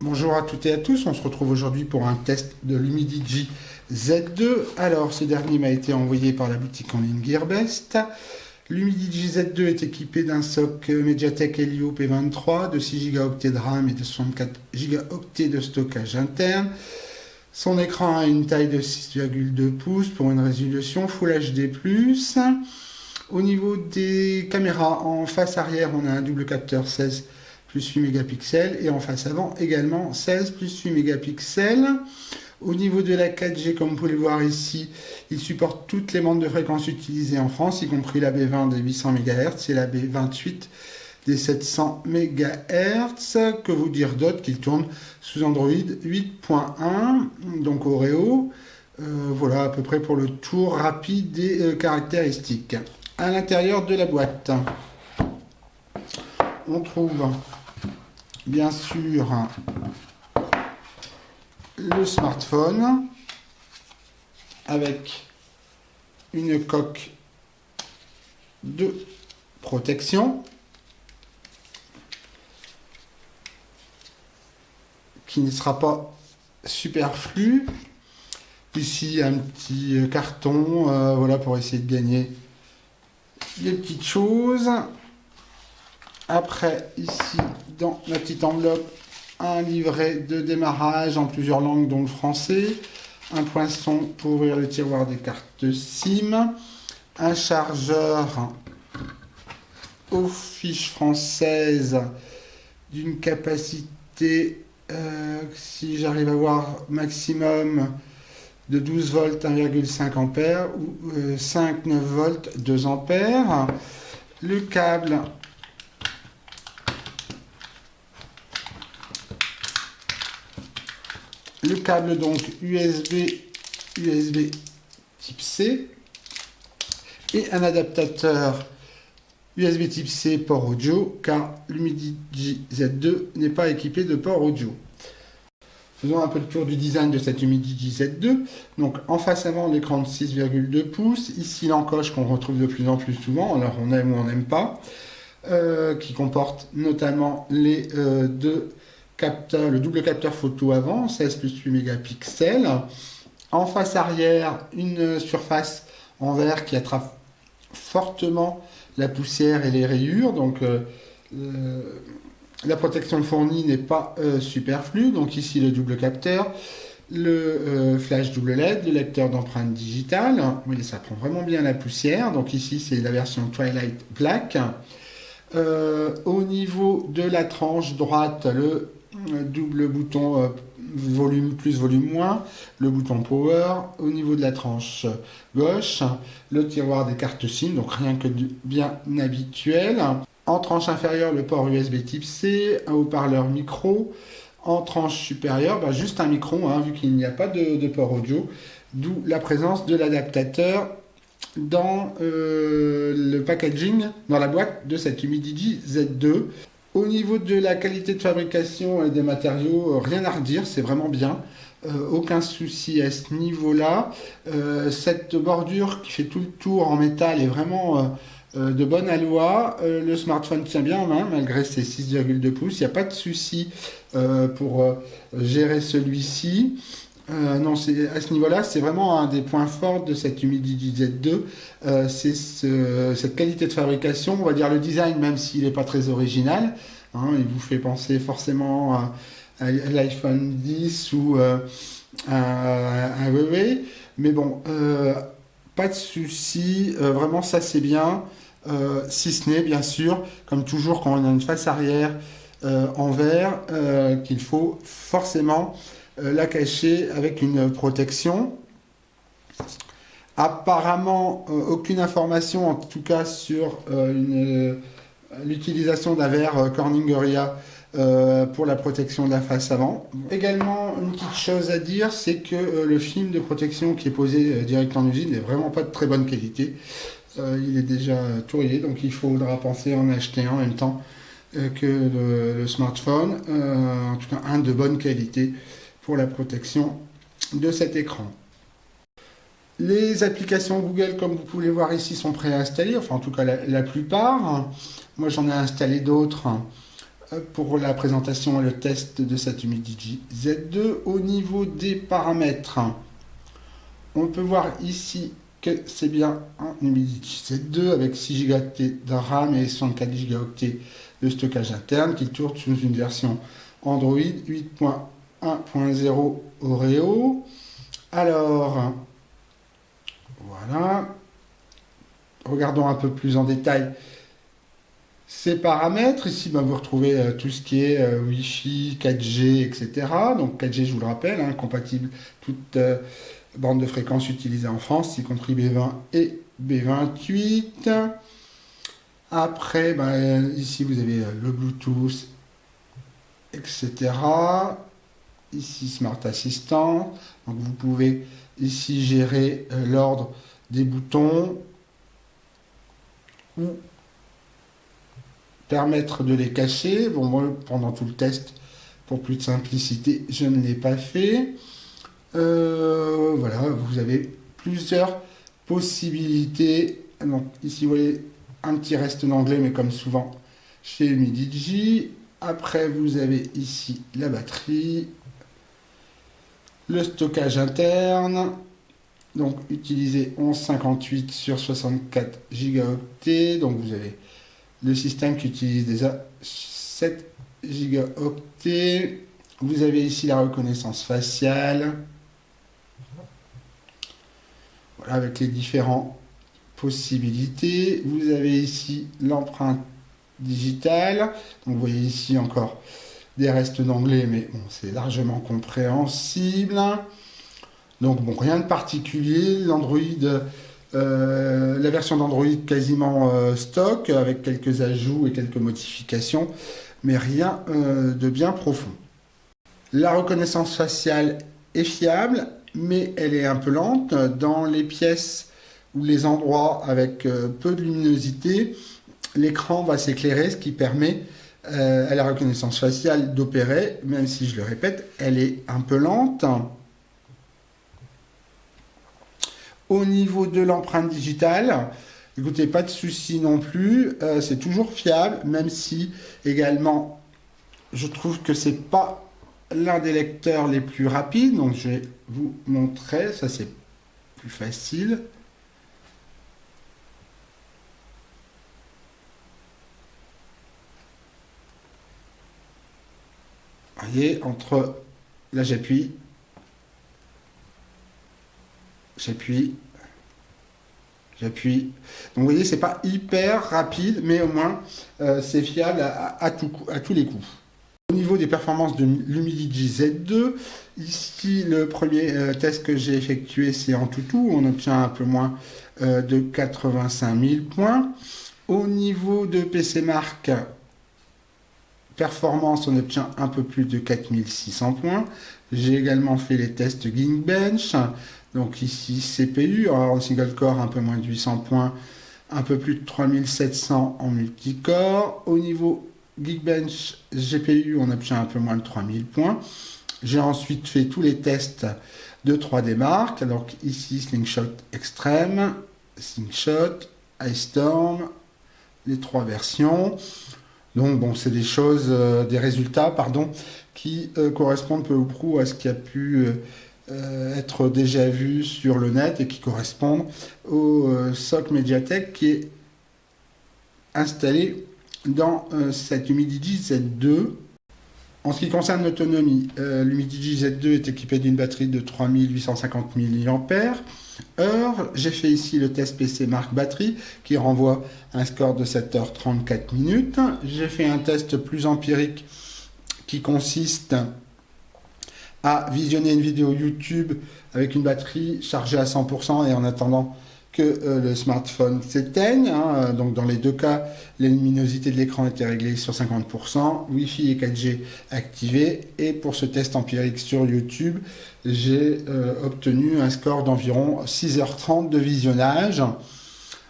Bonjour à toutes et à tous, on se retrouve aujourd'hui pour un test de l'Humidigi Z2. Alors, ce dernier m'a été envoyé par la boutique en ligne Gearbest. L'Humidigi Z2 est équipé d'un SoC Mediatek Helio P23 de 6 Go de RAM et de 64 Go de stockage interne. Son écran a une taille de 6,2 pouces pour une résolution Full HD+. Au niveau des caméras, en face arrière, on a un double capteur 16 plus 8 mégapixels et en face avant également 16 plus 8 mégapixels. Au niveau de la 4G, comme vous pouvez le voir ici, il supporte toutes les bandes de fréquences utilisées en France, y compris la B20 des 800 MHz et la B28 des 700 MHz. Que vous dire d'autre? Qu'il tourne sous Android 8.1, donc Oreo. Voilà à peu près pour le tour rapide des caractéristiques. À l'intérieur de la boîte, on trouve bien sûr le smartphone avec une coque de protection qui ne sera pas superflu. Ici un petit carton, voilà, pour essayer de gagner des petites choses. Après, ici, dans la petite enveloppe, un livret de démarrage en plusieurs langues, dont le français, un poinçon pour ouvrir le tiroir des cartes SIM, un chargeur aux fiches françaises d'une capacité, si j'arrive à voir, maximum de 12 volts 1,5 ampères ou 5-9 volts 2 ampères. Le câble donc USB type C et un adaptateur USB type C port audio car l'Humidigi Z2 n'est pas équipé de port audio. Faisons un peu le tour du design de cette Humidigi Z2. Donc en face avant, l'écran de 6,2 pouces. Ici l'encoche qu'on retrouve de plus en plus souvent, alors on aime ou on n'aime pas, qui comporte notamment les deux capteurs, le double capteur photo avant, 16 plus 8 mégapixels. En face arrière, une surface en verre qui attrape fortement la poussière et les rayures. Donc la protection fournie n'est pas superflue. Donc ici le double capteur, le flash double LED, le lecteur d'empreintes digitales. Oui, ça prend vraiment bien la poussière. Donc ici c'est la version Twilight Black. Au niveau de la tranche droite, le double bouton volume plus, volume moins, le bouton power. Au niveau de la tranche gauche, le tiroir des cartes SIM, donc rien que du bien habituel. En tranche inférieure, le port USB type C, un haut-parleur micro. En tranche supérieure, juste un micro, vu qu'il n'y a pas de port audio, d'où la présence de l'adaptateur dans le packaging, dans la boîte de cette Humidigi Z2. Au niveau de la qualité de fabrication et des matériaux, rien à redire, c'est vraiment bien. Aucun souci à ce niveau-là. Cette bordure qui fait tout le tour en métal est vraiment de bonne aloi. Le smartphone tient bien en main malgré ses 6,2 pouces. Il n'y a pas de souci pour gérer celui-ci. Non, à ce niveau-là, c'est vraiment un des points forts de cette Humidigi Z2. C'est cette qualité de fabrication, on va dire le design, même s'il n'est pas très original. Il vous fait penser forcément à l'iPhone 10 ou un Huawei. Mais bon, pas de souci. Vraiment, ça c'est bien. Si ce n'est, bien sûr, comme toujours, quand on a une face arrière en verre, qu'il faut forcément la cacher avec une protection. Apparemment, aucune information en tout cas sur l'utilisation d'un verre Corning Gorilla pour la protection de la face avant. Également, une petite chose à dire, c'est que le film de protection qui est posé direct en usine n'est vraiment pas de très bonne qualité. Il est déjà tourné, donc il faudra penser à en acheter un en même temps que le smartphone, en tout cas un de bonne qualité pour la protection de cet écran. Les applications Google, comme vous pouvez voir ici, sont préinstallées, enfin en tout cas la plupart. Moi j'en ai installé d'autres pour la présentation et le test de cette Humidigi Z2. Au niveau des paramètres, on peut voir ici que c'est bien un Humidigi Z2 avec 6 Go de RAM et 64 Go de stockage interne qui tourne sous une version Android 8.1.0 Oreo. Alors, voilà. Regardons un peu plus en détail ces paramètres. Ici, vous retrouvez tout ce qui est Wi-Fi, 4G, etc. Donc 4G, je vous le rappelle, compatible toute bande de fréquence utilisée en France, y compris B20 et B28. Après, ici, vous avez le Bluetooth, etc. Ici, Smart Assistant. Donc vous pouvez ici gérer l'ordre des boutons ou permettre de les cacher. Bon, moi, pendant tout le test, pour plus de simplicité, je ne l'ai pas fait. Voilà, vous avez plusieurs possibilités. Donc, ici, vous voyez un petit reste d'anglais, mais comme souvent chez Humidigi. Après, vous avez ici la batterie, le stockage interne. Donc, utilisez 1158 sur 64 Go. Donc, vous avez le système qui utilise déjà 7 Go. Vous avez ici la reconnaissance faciale. Voilà, avec les différentes possibilités. Vous avez ici l'empreinte digitale. Donc, vous voyez ici encore des restes d'anglais, mais bon, c'est largement compréhensible. Donc, bon, rien de particulier. L'Android, la version d'Android quasiment stock, avec quelques ajouts et quelques modifications, mais rien de bien profond. La reconnaissance faciale est fiable, mais elle est un peu lente. Dans les pièces ou les endroits avec peu de luminosité, l'écran va s'éclairer, ce qui permet à la reconnaissance faciale d'opérer, même si, je le répète, elle est un peu lente. Au niveau de l'empreinte digitale, écoutez, pas de souci non plus, c'est toujours fiable, même si également je trouve que c'est pas l'un des lecteurs les plus rapides. Donc je vais vous montrer, ça c'est plus facile. Vous voyez, entre là j'appuie, donc vous voyez, c'est pas hyper rapide, mais au moins c'est fiable à tous les coups. Au niveau des performances de l'Humidigi Z2, ici le premier test que j'ai effectué, c'est en tout, on obtient un peu moins de 85 000 points. Au niveau de PCMark performance, on obtient un peu plus de 4600 points. J'ai également fait les tests Geekbench. Donc ici CPU, alors en single core un peu moins de 800 points, un peu plus de 3700 en multicore. Au niveau Geekbench GPU, on obtient un peu moins de 3000 points. J'ai ensuite fait tous les tests de 3D Mark. Donc ici Slingshot Extreme, Slingshot, Ice Storm, les 3 versions. Donc bon, c'est des choses, des résultats, pardon, qui correspondent peu ou prou à ce qui a pu être déjà vu sur le net et qui correspondent au SoC Mediatek qui est installé dans cette Humidigi Z2. En ce qui concerne l'autonomie, l'Humidigi Z2 est équipé d'une batterie de 3850 mAh. J'ai fait ici le test PCMark batterie qui renvoie un score de 7h34 minutes. J'ai fait un test plus empirique qui consiste à visionner une vidéo YouTube avec une batterie chargée à 100% et en attendant que le smartphone s'éteigne. Donc dans les deux cas, la luminosité de l'écran était réglée sur 50%, Wi-Fi et 4G activés. Et pour ce test empirique sur YouTube, j'ai obtenu un score d'environ 6h30 de visionnage.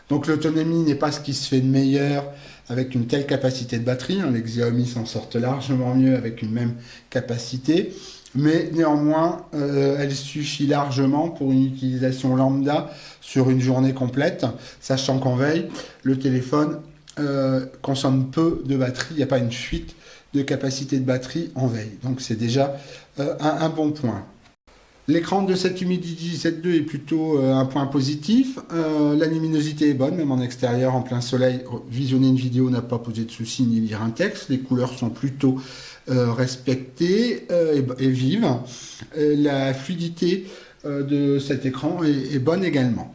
Donc l'autonomie n'est pas ce qui se fait de meilleur avec une telle capacité de batterie. Les Xiaomi s'en sortent largement mieux avec une même capacité. Mais néanmoins, elle suffit largement pour une utilisation lambda sur une journée complète, sachant qu'en veille, le téléphone consomme peu de batterie, il n'y a pas une fuite de capacité de batterie en veille. Donc c'est déjà un bon point. L'écran de cette Humidigi Z2 est plutôt un point positif. La luminosité est bonne, même en extérieur, en plein soleil. Visionner une vidéo n'a pas posé de soucis ni lire un texte. Les couleurs sont plutôt respectées et vives. La fluidité de cet écran est bonne également.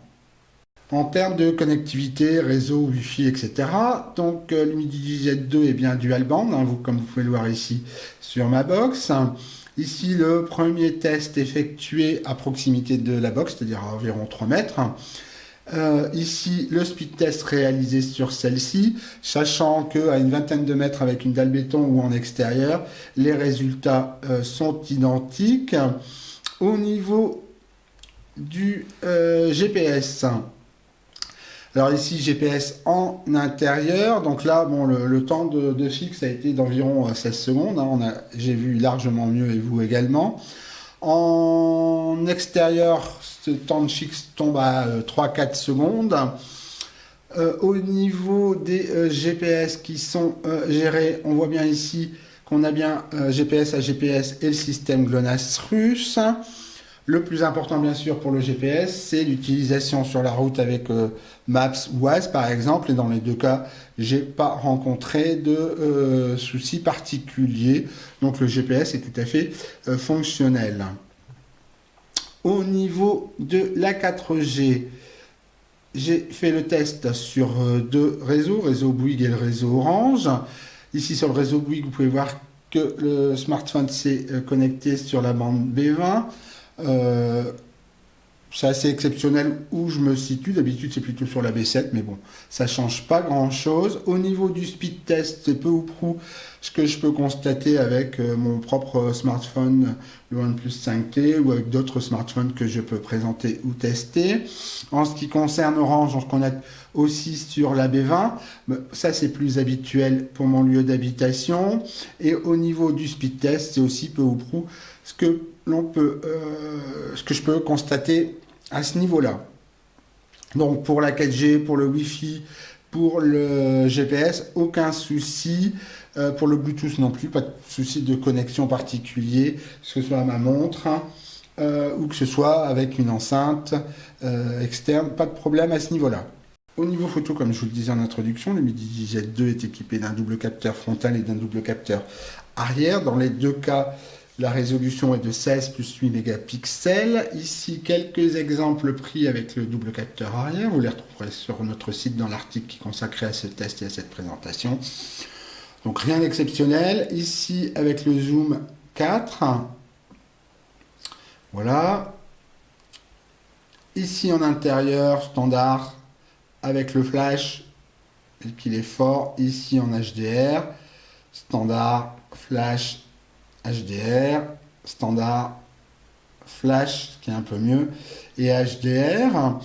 En termes de connectivité, réseau, Wi-Fi, etc. Donc l'Humidigi Z2 est bien dual band, hein, comme vous pouvez le voir ici sur ma box. Ici, le premier test effectué à proximité de la box, c'est-à-dire à environ 3 mètres. Ici, le speed test réalisé sur celle-ci, sachant qu'à une vingtaine de mètres avec une dalle béton ou en extérieur, les résultats sont identiques. Au niveau du GPS, alors ici GPS en intérieur, donc là bon, le temps de fixe a été d'environ 16 secondes, hein, j'ai vu largement mieux et vous également. En extérieur, ce temps de fixe tombe à 3-4 secondes. Au niveau des GPS qui sont gérés, on voit bien ici qu'on a bien GPS à GPS et le système GLONASS russe. Le plus important, bien sûr, pour le GPS, c'est l'utilisation sur la route avec Maps ou Waze, par exemple. Et dans les deux cas, j'ai pas rencontré de soucis particuliers. Donc, le GPS est tout à fait fonctionnel. Au niveau de la 4G, j'ai fait le test sur deux réseaux, réseau Bouygues et le réseau Orange. Ici, sur le réseau Bouygues, vous pouvez voir que le smartphone s'est connecté sur la bande B20. C'est assez exceptionnel où je me situe. D'habitude, c'est plutôt sur la B7, mais bon, ça change pas grand-chose. Au niveau du speed test, c'est peu ou prou ce que je peux constater avec mon propre smartphone, le OnePlus 5T, ou avec d'autres smartphones que je peux présenter ou tester. En ce qui concerne Orange, on se connecte aussi sur la B20. Ça, c'est plus habituel pour mon lieu d'habitation. Et au niveau du speed test, c'est aussi peu ou prou ce que je peux constater à ce niveau-là. Donc pour la 4G, pour le Wi-Fi, pour le GPS, aucun souci. Pour le Bluetooth non plus, pas de souci de connexion particulier, que ce soit à ma montre ou que ce soit avec une enceinte externe, pas de problème à ce niveau-là. Au niveau photo, comme je vous le disais en introduction, le Humidigi Z2 est équipé d'un double capteur frontal et d'un double capteur arrière. Dans les deux cas, la résolution est de 16 plus 8 mégapixels. Ici, quelques exemples pris avec le double capteur arrière. Vous les retrouverez sur notre site dans l'article qui est consacré à ce test et à cette présentation. Donc rien d'exceptionnel. Ici, avec le zoom 4. Voilà. Ici, en intérieur, standard, avec le flash, et qu'il est fort. Ici, en HDR, standard, flash, HDR, standard, flash, ce qui est un peu mieux, et HDR.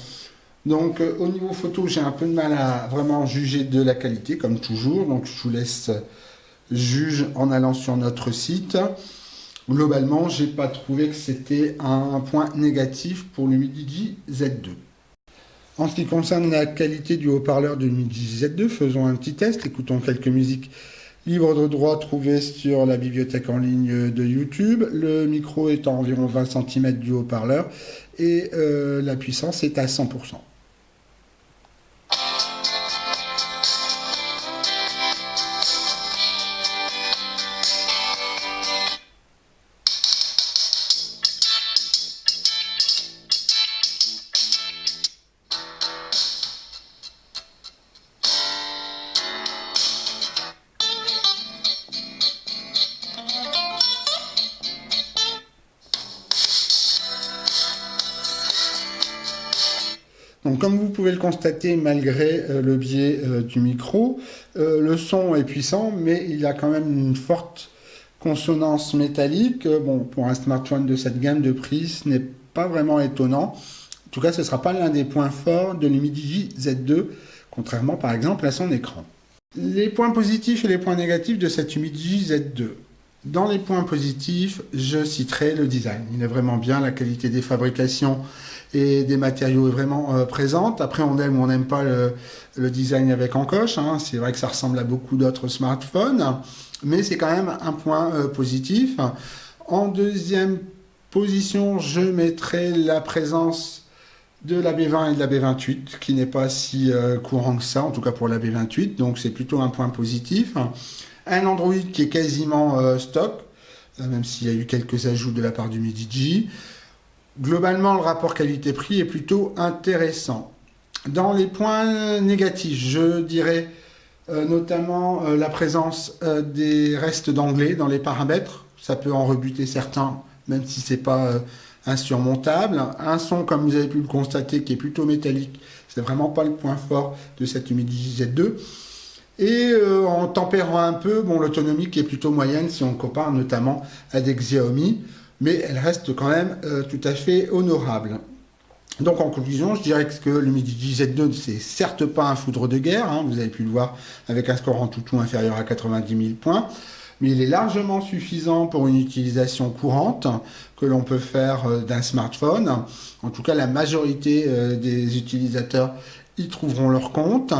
Donc au niveau photo, j'ai un peu de mal à vraiment juger de la qualité, comme toujours. Donc je vous laisse juger en allant sur notre site. Globalement, j'ai pas trouvé que c'était un point négatif pour l'Humidigi Z2. En ce qui concerne la qualité du haut-parleur de l'Humidigi Z2, faisons un petit test, écoutons quelques musiques libres de droit trouvées sur la bibliothèque en ligne de YouTube. Le micro est à environ 20 cm du haut-parleur et la puissance est à 100%. Donc, comme vous pouvez le constater, malgré le biais du micro, le son est puissant, mais il a quand même une forte consonance métallique. Bon, pour un smartphone de cette gamme de prix, ce n'est pas vraiment étonnant. En tout cas, ce ne sera pas l'un des points forts de l'Humidigi Z2, contrairement par exemple à son écran. Les points positifs et les points négatifs de cette Humidigi Z2. Dans les points positifs, je citerai le design. Il est vraiment bien, la qualité des fabrications et des matériaux est vraiment présente. Après, on aime ou on n'aime pas le design avec encoche. Hein. C'est vrai que ça ressemble à beaucoup d'autres smartphones. mais c'est quand même un point positif. En deuxième position, je mettrai la présence de la B20 et de la B28, qui n'est pas si courant que ça, en tout cas pour la B28, donc c'est plutôt un point positif. Un Android qui est quasiment stock, même s'il y a eu quelques ajouts de la part du Midi. Globalement, le rapport qualité-prix est plutôt intéressant. Dans les points négatifs, je dirais notamment la présence des restes d'anglais dans les paramètres. Ça peut en rebuter certains, même si c'est pas insurmontable. Un son, comme vous avez pu le constater, qui est plutôt métallique. C'est vraiment pas le point fort de cette Humidigi Z2. Et en tempérant un peu, bon, l'autonomie qui est plutôt moyenne si on compare notamment à des Xiaomi, mais elle reste quand même tout à fait honorable. Donc en conclusion, je dirais que le Midi Z2, c'est certes pas un foudre de guerre, hein, vous avez pu le voir avec un score en tout inférieur à 90 000 points, mais il est largement suffisant pour une utilisation courante que l'on peut faire d'un smartphone. En tout cas, la majorité des utilisateurs y trouveront leur compte.